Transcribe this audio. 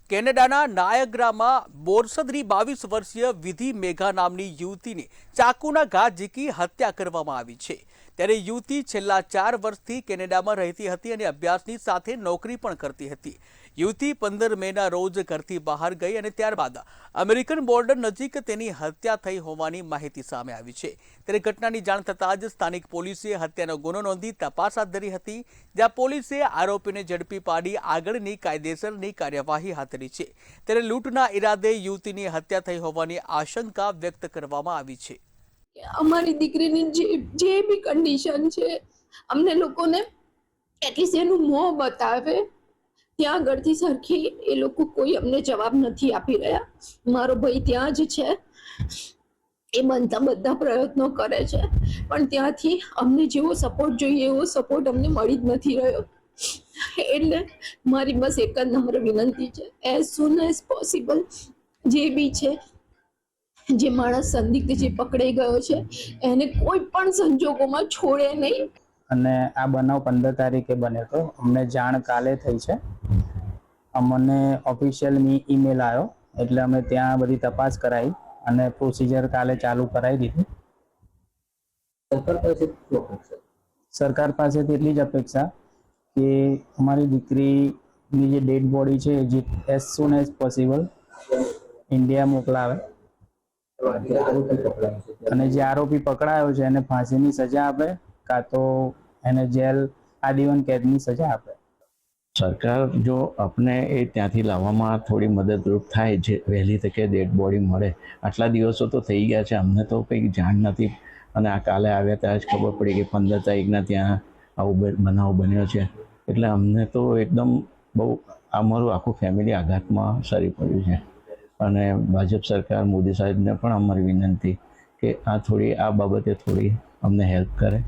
કેનેડાના નાયગ્રામાં બોરસદની 22 વર્ષીય વિધિ મેઘા નામની યુવતીની ચાકુના ઘા ઝીકી હત્યા કરવામાં આવી છે। ત્યારે યુવતી છેલ્લા 4 વર્ષથી કેનેડામાં રહેતી હતી અને અભ્યાસની સાથે નોકરી પણ કરતી હતી। યુવતી 15 મેના રોજ ઘરથી બહાર ગઈ અને ત્યારબાદ અમેરિકન બોર્ડર નજીક તેની હત્યા થઈ હોવાની માહિતી સામે આવી છે। ત્યારે ઘટનાની જાણ થતાં જ સ્થાનિક પોલીસે હત્યાનો ગુનો નોંધી તપાસ હાથ ધરી હતી, જ્યાં પોલીસે આરોપીને ઝડપી પાડી આગળની કાયદેસરની કાર્યવાહી હાથ ધરી છે। ત્યારે લૂંટના ઈરાદે યુવતીની હત્યા થઈ હોવાની આશંકા વ્યક્ત કરવામાં આવી છે। અમારી દીકરીની જે બી કન્ડિશન છે, અમને લોકોને એટલીસ્ટ એનું મોં બતાવે, ત્યાં આગળથી સરખી એ લોકો કોઈ અમને જવાબ નથી આપી રહ્યા। મારો ભાઈ ત્યાં જ છે, એ બનતા બધા પ્રયત્નો કરે છે, પણ ત્યાંથી અમને જેવો સપોર્ટ જોઈએ એવો સપોર્ટ અમને મળી જ નથી રહ્યો। એટલે મારી બસ એક જ નમ્ર વિનંતી છે, એઝ સૂન એઝ પોસિબલ જે બી છે, જે માણસ સંદિગ્ધ જે પકડાઈ ગયો છે એને કોઈ પણ સંજોગોમાં છોડે નહીં। અને આ બનાવ 15 તારીખે બન્યો હતો। અમને જાણ કાલે થઈ છે। અમને ઓફિશિયલ ઈમેલ આવ્યો એટલે અમે ત્યાં બધી તપાસ કરાવી અને પ્રોસિજર કાલે ચાલુ કરાવી દીધી। સરકાર પાસેથી એટલી જ અપેક્ષા કે અમારી દીકરીની જે ડેડ બોડી છે જે as soon as possible India મોકલાવે અને જે આરોપી પકડાયો છે એને ફાંસીની સજા આપે, કાં તો એને જેલ આજીવન કેદની સજા આપે। સરકાર જો આપણે એ ત્યાંથી લાવવામાં થોડી મદદરૂપ થાય, જે વહેલી તકે ડેડ બોડી મળે। આટલા દિવસો તો થઈ ગયા છે, અમને તો કંઈ જાણ નથી અને આ કાલે આવ્યા ત્યારે જ ખબર પડી કે 15 તારીખના ત્યાં આવો બનાવ બન્યો છે। એટલે અમને તો એકદમ બહુ અમારું આખું ફેમિલી આઘાતમાં સરી પડ્યું છે અને ભાજપ સરકાર મોદી સાહેબને પણ અમારી વિનંતી કે આ બાબતે થોડી અમને હેલ્પ કરે।